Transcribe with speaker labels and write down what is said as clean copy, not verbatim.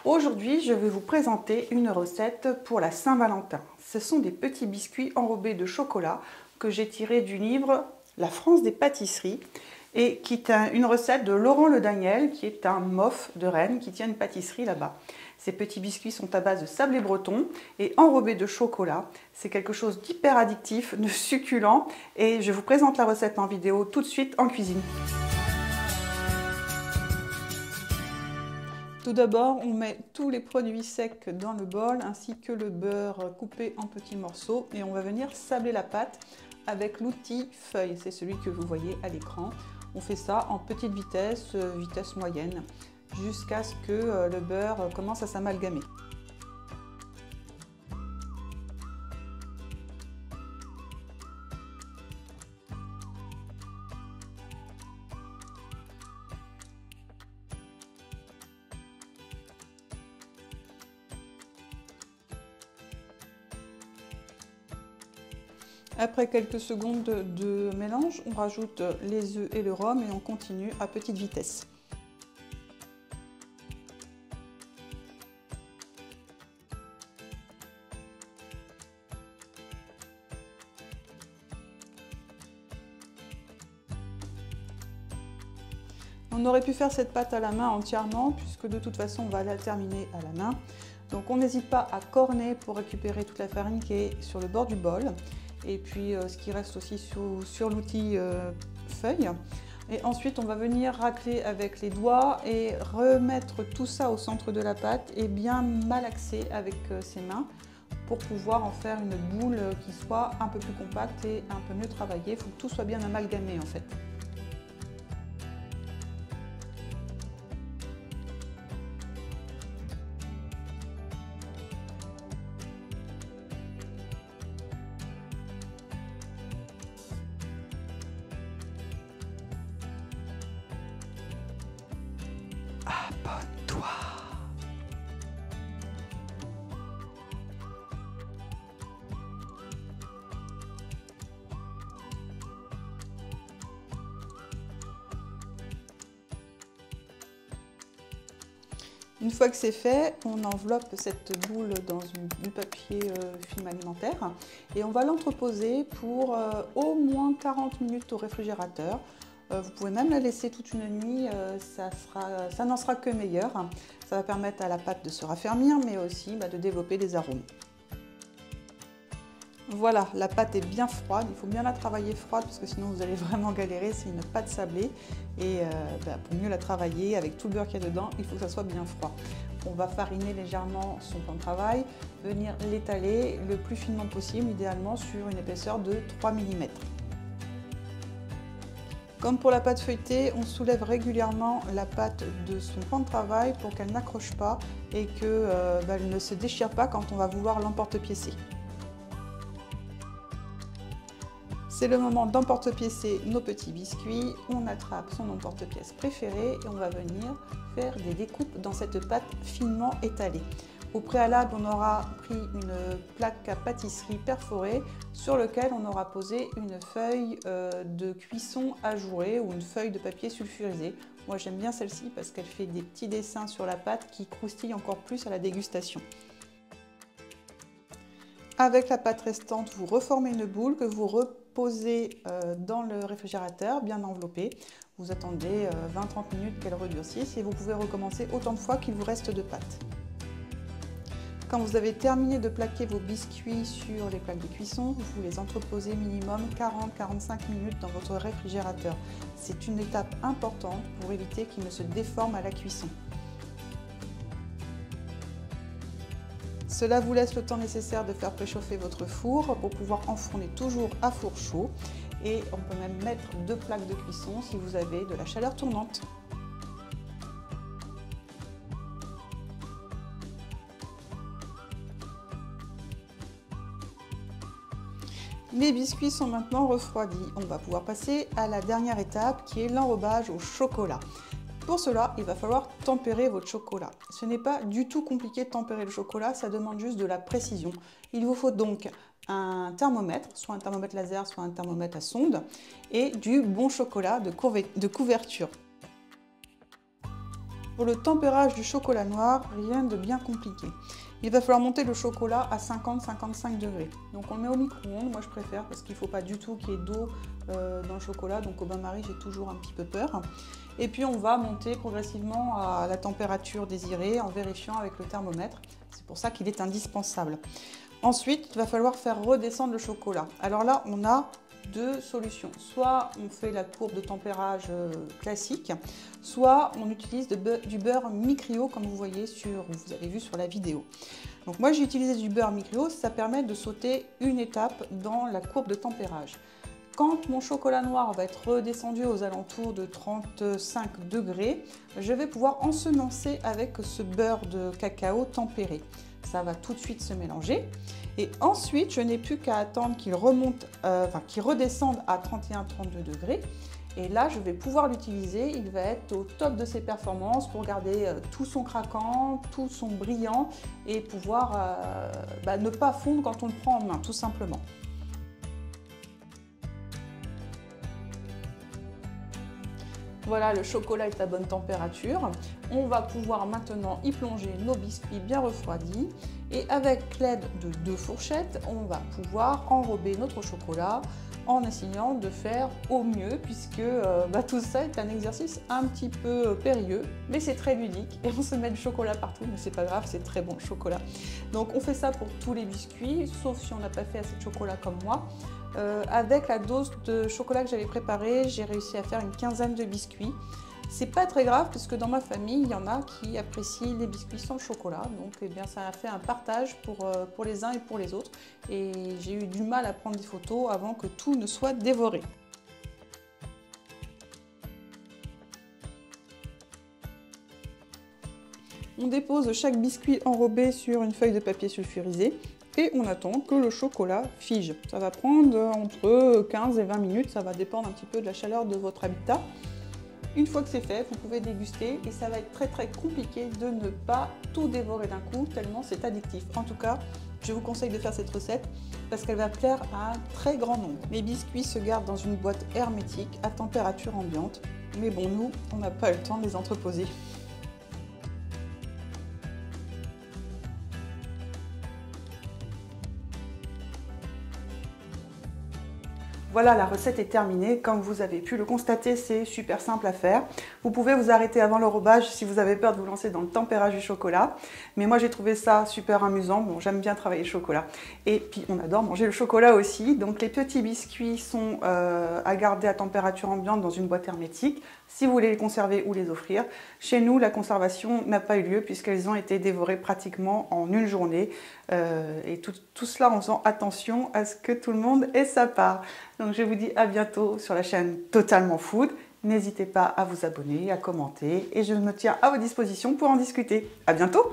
Speaker 1: Aujourd'hui, je vais vous présenter une recette pour la Saint-Valentin. Ce sont des petits biscuits enrobés de chocolat que j'ai tirés du livre La France des pâtisseries et qui est une recette de Laurent Le Daniel, qui est un mof de Rennes qui tient une pâtisserie là-bas. Ces petits biscuits sont à base de sablé breton et enrobés de chocolat. C'est quelque chose d'hyper addictif, de succulent, et je vous présente la recette en vidéo tout de suite en cuisine. Tout d'abord, on met tous les produits secs dans le bol ainsi que le beurre coupé en petits morceaux et on va venir sabler la pâte avec l'outil feuille. C'est celui que vous voyez à l'écran. On fait ça en petite vitesse, vitesse moyenne, jusqu'à ce que le beurre commence à s'amalgamer. Après quelques secondes de mélange, on rajoute les œufs et le rhum et on continue à petite vitesse. On aurait pu faire cette pâte à la main entièrement puisque de toute façon on va la terminer à la main. Donc on n'hésite pas à corner pour récupérer toute la farine qui est sur le bord du bol. Et puis ce qui reste aussi sur l'outil feuille. Et ensuite on va venir racler avec les doigts et remettre tout ça au centre de la pâte et bien malaxer avec ses mains pour pouvoir en faire une boule qui soit un peu plus compacte et un peu mieux travaillée. Il faut que tout soit bien amalgamé en fait. Abonne-toi. Une fois que c'est fait, on enveloppe cette boule dans du papier film alimentaire et on va l'entreposer pour au moins 40 minutes au réfrigérateur. Vous pouvez même la laisser toute une nuit, ça n'en sera que meilleur. Ça va permettre à la pâte de se raffermir, mais aussi de développer des arômes. Voilà, la pâte est bien froide, il faut bien la travailler froide parce que sinon vous allez vraiment galérer, c'est une pâte sablée. Et pour mieux la travailler avec tout le beurre qu'il y a dedans, il faut que ça soit bien froid. On va fariner légèrement son plan de travail, venir l'étaler le plus finement possible, idéalement sur une épaisseur de 3 mm. Comme pour la pâte feuilletée, on soulève régulièrement la pâte de son plan de travail pour qu'elle n'accroche pas et qu'elle ne se déchire pas quand on va vouloir l'emporte-piécer. C'est le moment d'emporte-piécer nos petits biscuits. On attrape son emporte-pièce préféré et on va venir faire des découpes dans cette pâte finement étalée. Au préalable, on aura pris une plaque à pâtisserie perforée sur laquelle on aura posé une feuille de cuisson ajourée ou une feuille de papier sulfurisé. Moi j'aime bien celle-ci parce qu'elle fait des petits dessins sur la pâte qui croustillent encore plus à la dégustation. Avec la pâte restante, vous reformez une boule que vous reposez dans le réfrigérateur, bien enveloppée. Vous attendez 20-30 minutes qu'elle redurcisse et vous pouvez recommencer autant de fois qu'il vous reste de pâte. Quand vous avez terminé de plaquer vos biscuits sur les plaques de cuisson, vous les entreposez minimum 40-45 minutes dans votre réfrigérateur. C'est une étape importante pour éviter qu'ils ne se déforment à la cuisson. Cela vous laisse le temps nécessaire de faire préchauffer votre four pour pouvoir enfourner toujours à four chaud. Et on peut même mettre 2 plaques de cuisson si vous avez de la chaleur tournante. Les biscuits sont maintenant refroidis. On va pouvoir passer à la dernière étape qui est l'enrobage au chocolat. Pour cela, il va falloir tempérer votre chocolat. Ce n'est pas du tout compliqué de tempérer le chocolat, ça demande juste de la précision. Il vous faut donc un thermomètre, soit un thermomètre laser, soit un thermomètre à sonde, et du bon chocolat de couverture. Pour le tempérage du chocolat noir, rien de bien compliqué. Il va falloir monter le chocolat à 50-55 degrés. Donc on le met au micro-ondes, moi je préfère parce qu'il ne faut pas du tout qu'il y ait d'eau dans le chocolat, donc au bain-marie j'ai toujours un petit peu peur. Et puis on va monter progressivement à la température désirée en vérifiant avec le thermomètre. C'est pour ça qu'il est indispensable. Ensuite, il va falloir faire redescendre le chocolat. Alors là, on a deux solutions. Soit on fait la courbe de tempérage classique, soit on utilise du beurre mi-cryo comme vous avez vu sur la vidéo. Donc moi j'ai utilisé du beurre mi-cryo, ça permet de sauter une étape dans la courbe de tempérage. Quand mon chocolat noir va être redescendu aux alentours de 35 degrés, je vais pouvoir ensemencer avec ce beurre de cacao tempéré. Ça va tout de suite se mélanger. Et ensuite, je n'ai plus qu'à attendre qu'il redescende à 31-32 degrés. Et là, je vais pouvoir l'utiliser. Il va être au top de ses performances pour garder tout son craquant, tout son brillant et pouvoir ne pas fondre quand on le prend en main, tout simplement. Voilà, le chocolat est à bonne température. On va pouvoir maintenant y plonger nos biscuits bien refroidis. Et avec l'aide de 2 fourchettes, on va pouvoir enrober notre chocolat en essayant de faire au mieux puisque tout ça est un exercice un petit peu périlleux, mais c'est très ludique et on se met du chocolat partout, mais c'est pas grave, c'est très bon le chocolat. Donc on fait ça pour tous les biscuits, sauf si on n'a pas fait assez de chocolat comme moi. Avec la dose de chocolat que j'avais préparée, j'ai réussi à faire une quinzaine de biscuits. C'est pas très grave puisque dans ma famille, il y en a qui apprécient les biscuits sans chocolat. Donc eh bien, ça a fait un partage pour les uns et pour les autres. Et j'ai eu du mal à prendre des photos avant que tout ne soit dévoré. On dépose chaque biscuit enrobé sur une feuille de papier sulfurisé. Et on attend que le chocolat fige. Ça va prendre entre 15 et 20 minutes, ça va dépendre un petit peu de la chaleur de votre habitat. Une fois que c'est fait, vous pouvez déguster et ça va être très compliqué de ne pas tout dévorer d'un coup, tellement c'est addictif. En tout cas, je vous conseille de faire cette recette parce qu'elle va plaire à un très grand nombre. Les biscuits se gardent dans une boîte hermétique à température ambiante. Mais bon, nous, on n'a pas le temps de les entreposer. Voilà, la recette est terminée. Comme vous avez pu le constater, c'est super simple à faire. Vous pouvez vous arrêter avant l'enrobage si vous avez peur de vous lancer dans le tempérage du chocolat. Mais moi, j'ai trouvé ça super amusant. Bon, j'aime bien travailler le chocolat. Et puis, on adore manger le chocolat aussi. Donc, les petits biscuits sont à garder à température ambiante dans une boîte hermétique si vous voulez les conserver ou les offrir. Chez nous, la conservation n'a pas eu lieu puisqu'elles ont été dévorées pratiquement en une journée. Et tout cela en faisant attention à ce que tout le monde ait sa part. Donc je vous dis à bientôt sur la chaîne Totalement Food. N'hésitez pas à vous abonner, à commenter et je me tiens à votre disposition pour en discuter. À bientôt!